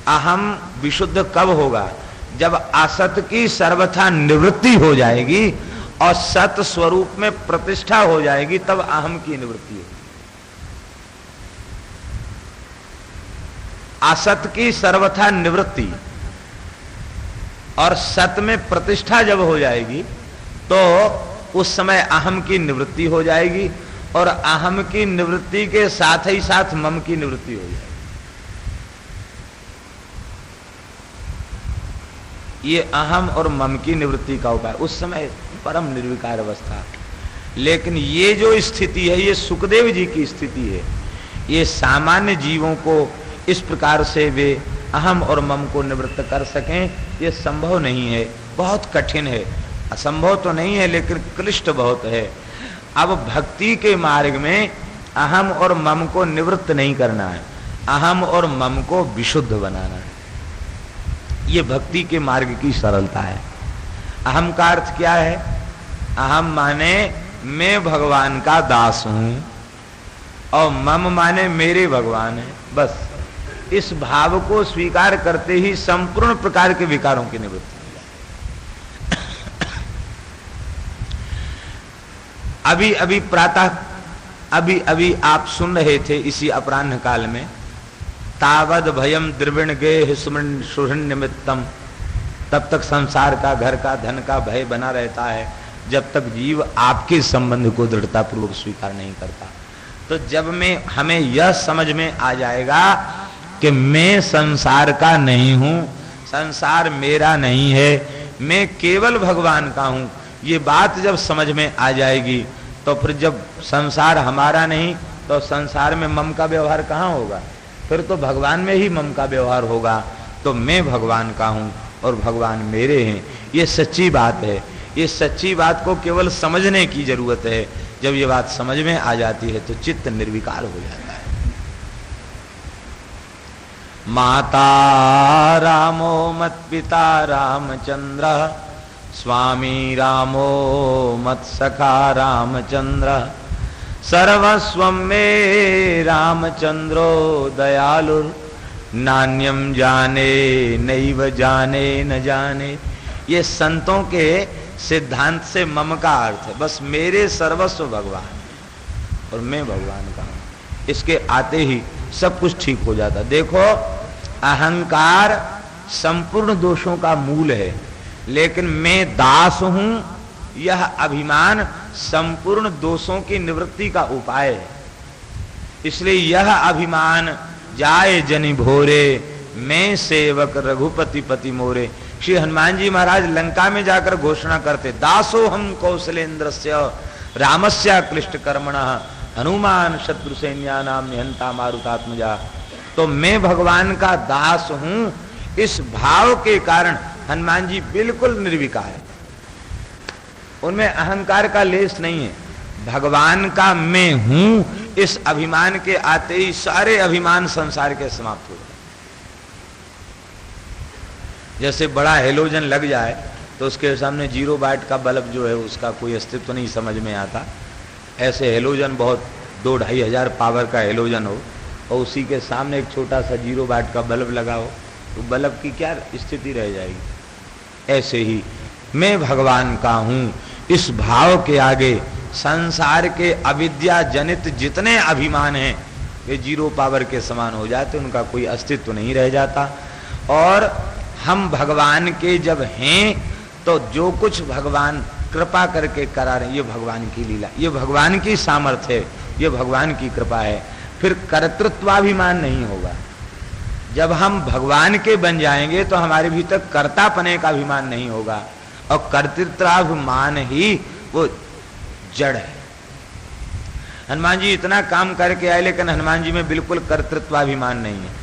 अहम विशुद्ध कब होगा? जब असत की सर्वथा निवृत्ति हो जाएगी और सत स्वरूप में प्रतिष्ठा हो जाएगी, तब अहम की निवृत्ति होगी। असत की सर्वथा निवृत्ति और सत में प्रतिष्ठा जब हो जाएगी, तो उस समय अहम की निवृत्ति हो जाएगी, और अहम की निवृत्ति के साथ ही साथ मम की निवृत्ति हो जाएगी। ये अहम और मम की निवृत्ति का उपाय, उस समय परम निर्विकार अवस्था। लेकिन ये जो स्थिति है, ये सुखदेव जी की स्थिति है। ये सामान्य जीवों को इस प्रकार से वे अहम और मम को निवृत्त कर सकें, ये संभव नहीं है, बहुत कठिन है। असंभव तो नहीं है, लेकिन क्लिष्ट बहुत है। अब भक्ति के मार्ग में अहम और मम को निवृत्त नहीं करना है, अहम और मम को विशुद्ध बनाना है। ये भक्ति के मार्ग की सरलता है। अहम का अर्थ क्या है? अहम माने मैं भगवान का दास हूं, और मम माने मेरे भगवान है। बस इस भाव को स्वीकार करते ही संपूर्ण प्रकार के विकारों की निवृत्ति हो जाए। अभी प्रातः अभी आप सुन रहे थे इसी अपराह्न काल में, तावद भयम द्रविण गे सुमन सुहृण निमित्तम, तब तक संसार का, घर का, धन का भय बना रहता है जब तक जीव आपके संबंध को दृढ़ता पूर्वक स्वीकार नहीं करता। तो जब में हमें यह समझ में आ जाएगा कि मैं संसार का नहीं हूं, संसार मेरा नहीं है, मैं केवल भगवान का हूं, ये बात जब समझ में आ जाएगी, तो फिर जब संसार हमारा नहीं, तो संसार में मम का व्यवहार कहाँ होगा? फिर तो भगवान में ही मम का व्यवहार होगा। तो मैं भगवान का हूं और भगवान मेरे हैं, ये सच्ची बात है। ये सच्ची बात को केवल समझने की जरूरत है। जब ये बात समझ में आ जाती है तो चित्त निर्विकार हो जाता है। माता रामो मत पिता रामचंद्र, स्वामी रामो मत सखा रामचंद्र, सर्वस्वं मे रामचंद्रो दयालुर, नान्यम जाने नैव जाने न जाने। ये संतों के सिद्धांत से मम का अर्थ है, बस मेरे सर्वस्व भगवान और मैं भगवान का हूं। इसके आते ही सब कुछ ठीक हो जाता। देखो, अहंकार संपूर्ण दोषों का मूल है, लेकिन मैं दास हूं, यह अभिमान संपूर्ण दोषों की निवृत्ति का उपाय है। इसलिए यह अभिमान जाए जनि भोरे, मैं सेवक रघुपति पति मोरे। श्री हनुमान जी महाराज लंका में जाकर घोषणा करते, दासो हम कौशलेन्द्रस्य रामस्य क्लिष्ट कर्मणः, हनुमान शत्रु सैन्यानाम निहंता मारुतात्मजा। तो मैं भगवान का दास हूं, इस भाव के कारण हनुमान जी बिल्कुल निर्विकार है, उनमें अहंकार का लेस नहीं है। भगवान का मैं हूं, इस अभिमान के आते ही सारे अभिमान संसार के समाप्त हो गए। जैसे बड़ा हेलोजन लग जाए तो उसके सामने 0 वाट का बल्ब जो है उसका कोई अस्तित्व नहीं समझ में आता। ऐसे हेलोजन बहुत 2-2.5 हजार पावर का हेलोजन हो और उसी के सामने एक छोटा सा 0 वाट का बल्ब लगा हो, तो बल्ब की क्या स्थिति रह जाएगी। ऐसे ही मैं भगवान का हूं, इस भाव के आगे संसार के अविद्या जनित जितने अभिमान हैं वे 0 पावर के समान हो जाते, उनका कोई अस्तित्व नहीं रह जाता। और हम भगवान के जब हैं तो जो कुछ भगवान कृपा करके करा रहे, ये भगवान की लीला, ये भगवान की सामर्थ्य है, ये भगवान की कृपा है। फिर कर्तृत्वाभिमान नहीं होगा। जब हम भगवान के बन जाएंगे तो हमारे भीतर कर्तापने का अभिमान नहीं होगा, और कर्तृत्वाभिमान ही वो जड़ है। हनुमान जी इतना काम करके आए, लेकिन हनुमान जी में बिल्कुल कर्तृत्वाभिमान नहीं है।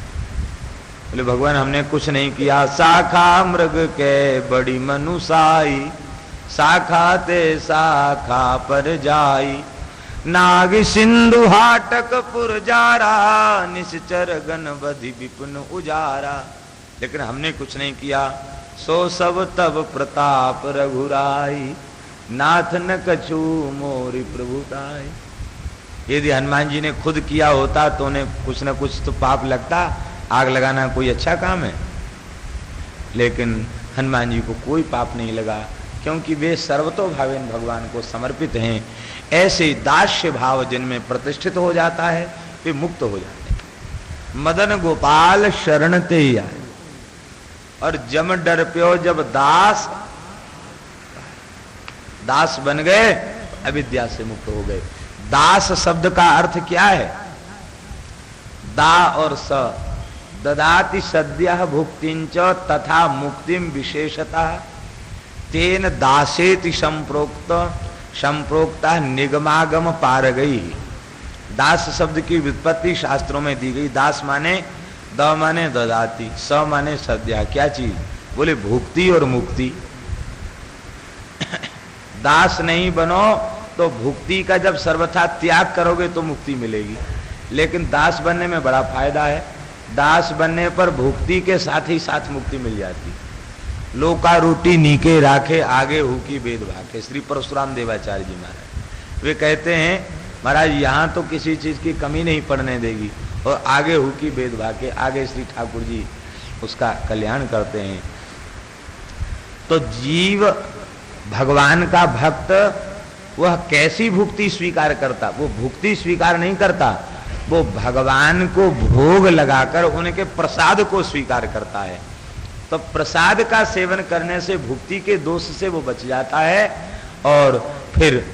बोले भगवान हमने कुछ नहीं किया, शाखा मृग के बड़ी मनुसाई, शाखा ते शाखा पर जाई, नाग सिंधु हाटक पुरजारा, निश्चर गण बधि विपुन उजारा। लेकिन हमने कुछ नहीं किया। सो सब तब प्रताप रघुराई, नाथ न कछु मोरी प्रभुताई। यदि हनुमान जी ने खुद किया होता तो उन्हें कुछ न कुछ तो पाप लगता। आग लगाना कोई अच्छा काम है? लेकिन हनुमान जी को कोई पाप नहीं लगा, क्योंकि वे सर्वतोभावेन भगवान को समर्पित हैं। ऐसे दास्य भाव जिनमें प्रतिष्ठित हो जाता है वे मुक्त हो जाते हैं। मदन गोपाल शरण ते आए, और जम डर प्यो जब दास दास बन गए, अविद्या से मुक्त हो गए। दास शब्द का अर्थ क्या है? दा और स, ददाति सद्यः भुक्तिंच तथा मुक्तिम विशेषतः तेन दासेति संप्रोक्ता निगमागम पारगई। दास शब्द की व्युत्पत्ति शास्त्रों में दी गई। दास माने द माने ददाती, स माने सद्या। क्या चीज? बोले भुक्ति और मुक्ति। दास नहीं बनो तो भुक्ति का जब सर्वथा त्याग करोगे तो मुक्ति मिलेगी, लेकिन दास बनने में बड़ा फायदा है। दास बनने पर भुक्ति के साथ ही साथ मुक्ति मिल जाती। लोका रोटी नीके राखे आगे हु की वेद भाके। श्री परशुराम देवाचार्य जी महाराज वे कहते हैं, महाराज यहाँ तो किसी चीज की कमी नहीं पड़ने देगी, और आगे हु की वेद भाके, आगे श्री ठाकुर जी उसका कल्याण करते हैं। तो जीव भगवान का भक्त वह कैसी भुक्ति स्वीकार करता? वो भुक्ति स्वीकार नहीं करता, वो भगवान को भोग लगाकर उनके प्रसाद को स्वीकार करता है। तो प्रसाद का सेवन करने से भुक्ति के दोष से वो बच जाता है, और फिर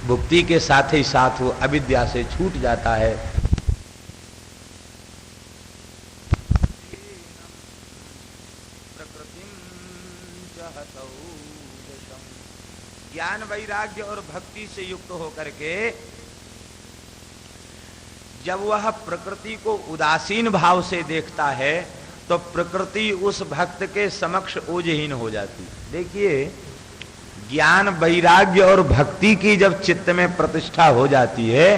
भुक्ति के साथ ही साथ वो अविद्या से छूट जाता है। ज्ञान वैराग्य और भक्ति से युक्त होकर के जब वह प्रकृति को उदासीन भाव से देखता है तो प्रकृति उस भक्त के समक्ष ओजहीन हो जाती। देखिए, ज्ञान वैराग्य और भक्ति की जब चित्त में प्रतिष्ठा हो जाती है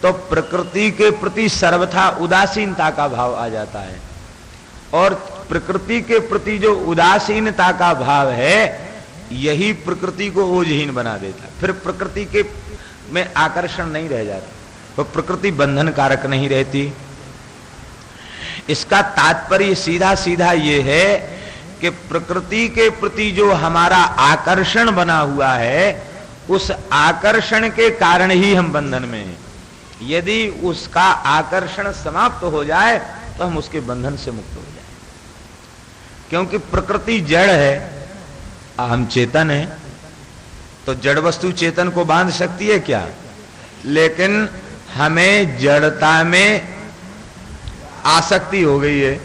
तो प्रकृति के प्रति सर्वथा उदासीनता का भाव आ जाता है, और प्रकृति के प्रति जो उदासीनता का भाव है यही प्रकृति को ओजहीन बना देता। फिर प्रकृति के में आकर्षण नहीं रह जाता, तो प्रकृति बंधन कारक नहीं रहती। इसका तात्पर्य सीधा सीधा ये है कि प्रकृति के प्रति जो हमारा आकर्षण बना हुआ है उस आकर्षण के कारण ही हम बंधन में हैं। यदि उसका आकर्षण समाप्त हो जाए तो हम उसके बंधन से मुक्त हो जाए, क्योंकि प्रकृति जड़ है, हम चेतन है। तो जड़ वस्तु चेतन को बांध सकती है क्या? लेकिन हमें जड़ता में आसक्ति हो गई है,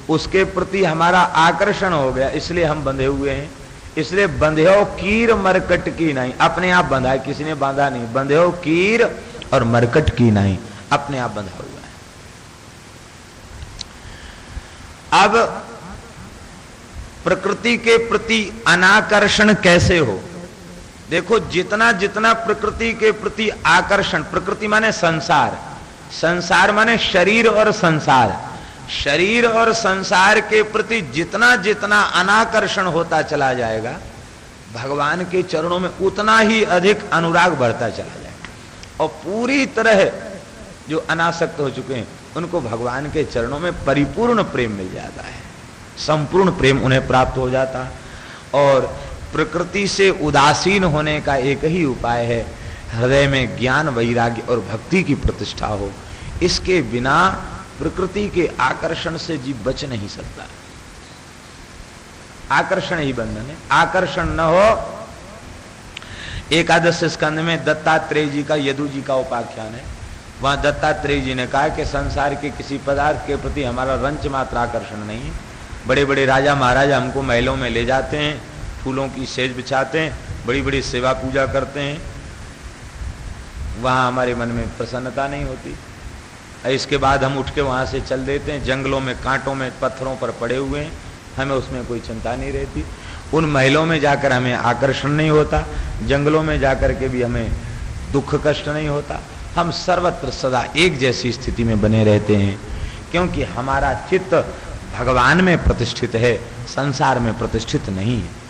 उसके प्रति हमारा आकर्षण हो गया, इसलिए हम बंधे हुए हैं। इसलिए बंधे हो कीर मरकट की नहीं, अपने आप बंधा है, किसी ने बांधा नहीं। बंधे हो कीर और मरकट की नहीं, अपने आप बंधा हुआ है। अब प्रकृति के प्रति अनाकर्षण कैसे हो? देखो, जितना जितना प्रकृति के प्रति आकर्षण, प्रकृति माने संसार, संसार माने शरीर और संसार, शरीर और संसार के प्रति जितना जितना अनाकर्षण होता चला जाएगा भगवान के चरणों में उतना ही अधिक अनुराग बढ़ता चला जाएगा, और पूरी तरह जो अनासक्त हो चुके हैं उनको भगवान के चरणों में परिपूर्ण प्रेम मिल जाता है, संपूर्ण प्रेम उन्हें प्राप्त हो जाता। और प्रकृति से उदासीन होने का एक ही उपाय है, हृदय में ज्ञान वैराग्य और भक्ति की प्रतिष्ठा हो। इसके बिना प्रकृति के आकर्षण से जीव बच नहीं सकता। आकर्षण ही बंधन है, आकर्षण न हो। एकादश स्कंद में दत्तात्रेय जी का यदु जी का उपाख्यान है। वहां दत्तात्रेय जी ने कहा कि संसार के किसी पदार्थ के प्रति हमारा रंच मात्र आकर्षण नहीं है। बड़े बड़े राजा महाराजा हमको महलों में ले जाते हैं, फूलों की सेज बिछाते हैं, बड़ी बड़ी सेवा पूजा करते हैं, वहां हमारे मन में प्रसन्नता नहीं होती। इसके बाद हम उठ के वहां से चल देते हैं, जंगलों में कांटों में पत्थरों पर पड़े हुए हैं, हमें उसमें कोई चिंता नहीं रहती। उन महलों में जाकर हमें आकर्षण नहीं होता, जंगलों में जाकर के भी हमें दुख कष्ट नहीं होता। हम सर्वत्र सदा एक जैसी स्थिति में बने रहते हैं, क्योंकि हमारा चित्त भगवान में प्रतिष्ठित है, संसार में प्रतिष्ठित नहीं है।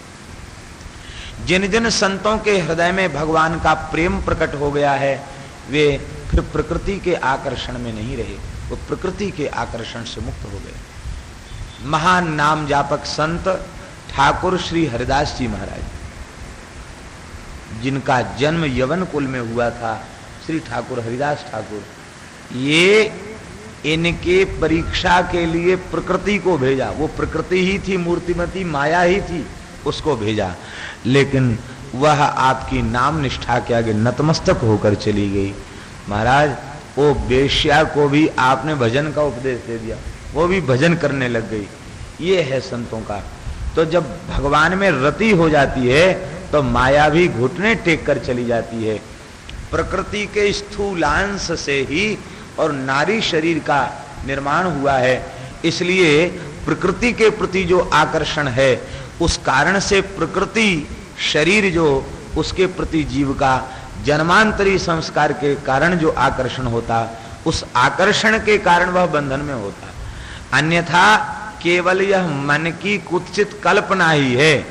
जिन जिन संतों के हृदय में भगवान का प्रेम प्रकट हो गया है वे फिर प्रकृति के आकर्षण में नहीं रहे। वो प्रकृति के आकर्षण से मुक्त हो गए। महान नाम जापक संत ठाकुर श्री हरिदास जी महाराज, जिनका जन्म यवन कुल में हुआ था, श्री ठाकुर हरिदास ठाकुर, ये इनके परीक्षा के लिए प्रकृति को भेजा। वो प्रकृति ही थी, मूर्तिमती माया ही थी, उसको भेजा, लेकिन वह आपकी नाम निष्ठा के आगे नतमस्तक होकर चली गई। महाराज, वो वेश्या को भी आपने भजन का उपदेश दे दिया, वो भी भजन करने लग गई। ये है संतों का। तो जब भगवान में रति हो जाती है तो माया भी घुटने टेक कर चली जाती है। प्रकृति के स्थूलांश से ही और नारी शरीर का निर्माण हुआ है, इसलिए प्रकृति के प्रति जो आकर्षण है, उस कारण से प्रकृति शरीर जो, उसके प्रति जीव का जन्मांतरी संस्कार के कारण जो आकर्षण होता, उस आकर्षण के कारण वह बंधन में होता। अन्यथा केवल यह मन की कुत्सित कल्पना ही है।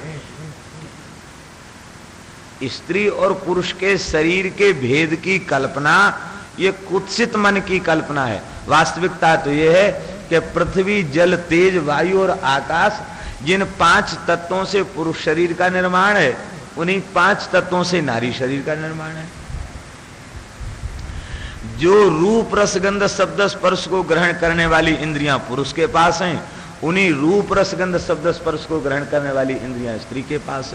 स्त्री और पुरुष के शरीर के भेद की कल्पना ये कुत्सित मन की कल्पना है। वास्तविकता तो यह है कि पृथ्वी, जल, तेज, वायु और आकाश, जिन 5 तत्वों से पुरुष शरीर का निर्माण है, उन्हीं 5 तत्वों से नारी शरीर का निर्माण है। जो रूप, रसगंध, शब्द, स्पर्श को ग्रहण करने वाली इंद्रियां पुरुष के पास हैं, उन्हीं रूप, रसगंध, शब्द, स्पर्श को ग्रहण करने वाली इंद्रियां स्त्री के पास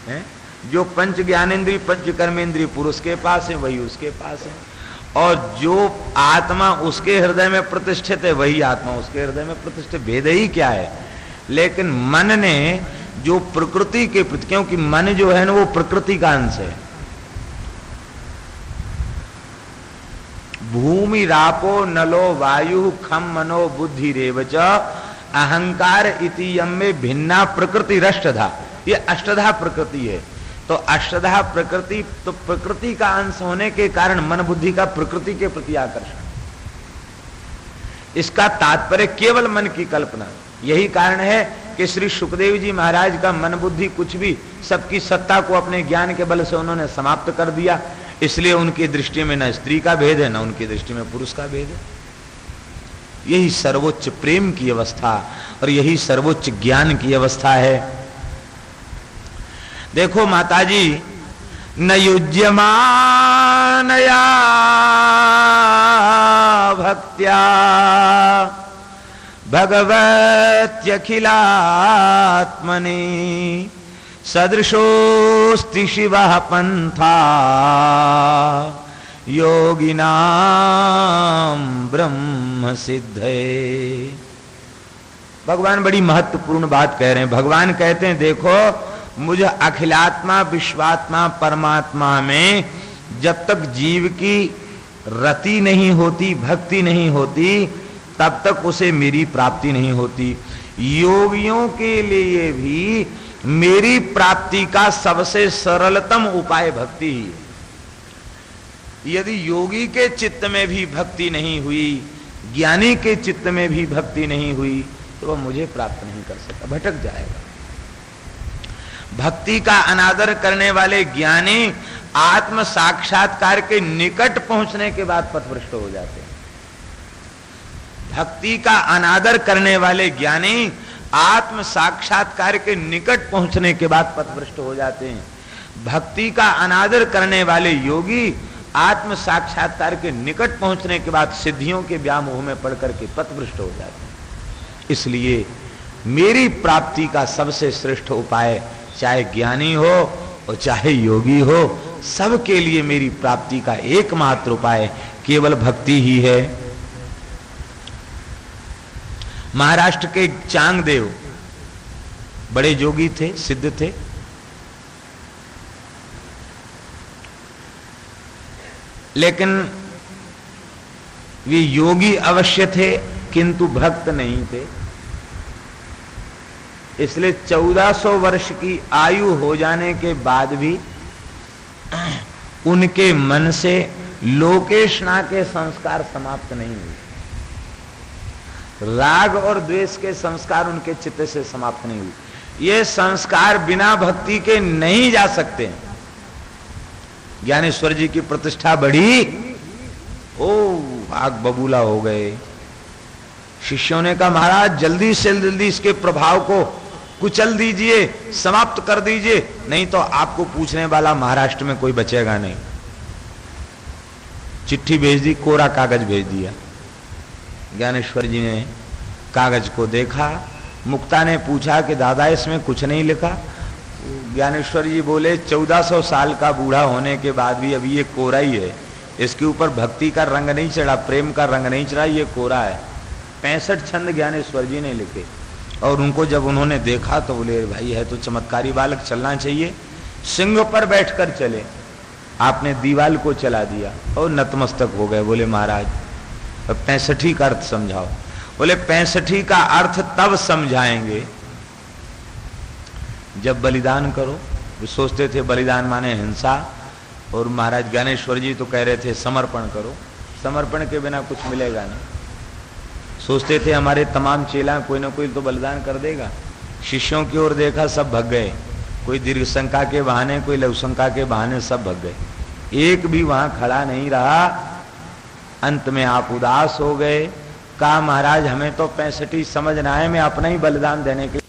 हैं। जो पंच ज्ञानेन्द्रिय, पंच कर्मेंद्रिय पुरुष के पास है, वही उसके पास है। और जो आत्मा उसके हृदय में प्रतिष्ठित है, वही आत्मा उसके हृदय में प्रतिष्ठित। भेद ही क्या है? लेकिन मन ने जो प्रकृति के प्रति, क्योंकि मन जो है ना वो प्रकृति का अंश है। भूमि रापो नलो वायु खम मनो बुद्धि रेवच अहंकार इति यम में भिन्ना प्रकृति रष्टधा। ये अष्टधा प्रकृति है। तो अष्टधा प्रकृति, तो प्रकृति का अंश होने के कारण मन बुद्धि का प्रकृति के प्रति आकर्षण। इसका तात्पर्य केवल मन की कल्पना। यही कारण है कि श्री सुखदेव जी महाराज का मन बुद्धि कुछ भी, सबकी सत्ता को अपने ज्ञान के बल से उन्होंने समाप्त कर दिया। इसलिए उनकी दृष्टि में न स्त्री का भेद है, न उनकी दृष्टि में पुरुष का भेद है। यही सर्वोच्च प्रेम की अवस्था और यही सर्वोच्च ज्ञान की अवस्था है। देखो माताजी, न युज्यमानया भक्त्या भगवत्यखिलात्मने सदृशोस्ति शिवः पंथा योगिनां ब्रह्म सिद्धये। भगवान बड़ी महत्वपूर्ण बात कह रहे हैं। भगवान कहते हैं, देखो मुझे अखिलात्मा, विश्वात्मा, परमात्मा में जब तक जीव की रति नहीं होती, भक्ति नहीं होती, तब तक उसे मेरी प्राप्ति नहीं होती। योगियों के लिए भी मेरी प्राप्ति का सबसे सरलतम उपाय भक्ति ही है। यदि योगी के चित्त में भी भक्ति नहीं हुई, ज्ञानी के चित्त में भी भक्ति नहीं हुई, तो वह मुझे प्राप्त नहीं कर सकता, भटक जाएगा। भक्ति का अनादर करने वाले ज्ञानी आत्म साक्षात्कार के निकट पहुंचने के बाद पथभ्रष्ट हो जाते हैं। भक्ति का अनादर करने वाले ज्ञानी आत्म साक्षात्कार के निकट पहुंचने के बाद पथभ्रष्ट हो जाते हैं। भक्ति का अनादर करने वाले योगी आत्म साक्षात्कार के निकट पहुंचने के बाद सिद्धियों के व्यामोह में पड़ करके पथभ्रष्ट हो जाते हैं। इसलिए मेरी प्राप्ति का सबसे श्रेष्ठ उपाय, चाहे ज्ञानी हो और चाहे योगी हो, सबके लिए मेरी प्राप्ति का एकमात्र उपाय केवल भक्ति ही है। महाराष्ट्र के चांगदेव बड़े योगी थे, सिद्ध थे। लेकिन वे योगी अवश्य थे किंतु भक्त नहीं थे। इसलिए 1400 वर्ष की आयु हो जाने के बाद भी उनके मन से लोकेशना के संस्कार समाप्त नहीं हुए। राग और द्वेष के संस्कार उनके चित्त से समाप्त नहीं हुए। ये संस्कार बिना भक्ति के नहीं जा सकते। ज्ञानेश्वर जी की प्रतिष्ठा बढ़ी, ओ आग बबूला हो गए। शिष्यों ने कहा महाराज जल्दी से जल्दी इसके प्रभाव को कुचल दीजिए, समाप्त कर दीजिए, नहीं तो आपको पूछने वाला महाराष्ट्र में कोई बचेगा नहीं। चिट्ठी भेज दी, कोरा कागज भेज दिया। ज्ञानेश्वर जी ने कागज को देखा। मुक्ता ने पूछा कि दादा इसमें कुछ नहीं लिखा। ज्ञानेश्वर जी बोले 1400 साल का बूढ़ा होने के बाद भी अभी ये कोरा ही है, इसके ऊपर भक्ति का रंग नहीं चढ़ा, प्रेम का रंग नहीं चढ़ा, ये कोरा है। 65 छंद ज्ञानेश्वर जी ने लिखे और उनको जब उन्होंने देखा तो बोले भाई है तो चमत्कारी बालक, चलना चाहिए। सिंह पर बैठकर चले, आपने दीवाल को चला दिया और नतमस्तक हो गए। बोले महाराज 65 का अर्थ समझाओ। बोले 65 का अर्थ तब समझाएंगे जब बलिदान करो। वो सोचते थे बलिदान माने हिंसा, और महाराज ज्ञानेश्वर जी तो कह रहे थे समर्पण करो। समर्पण के बिना कुछ मिलेगा नहीं। सोचते थे हमारे तमाम चेला कोई ना कोई तो बलिदान कर देगा। शिष्यों की ओर देखा, सब भग गए। कोई दीर्घ शंका के बहाने, कोई लघु शंका के बहाने, सब भग गए। एक भी वहां खड़ा नहीं रहा। अंत में आप उदास हो गए। कहा महाराज हमें तो 65 समझना है, मैं अपना ही बलिदान देने के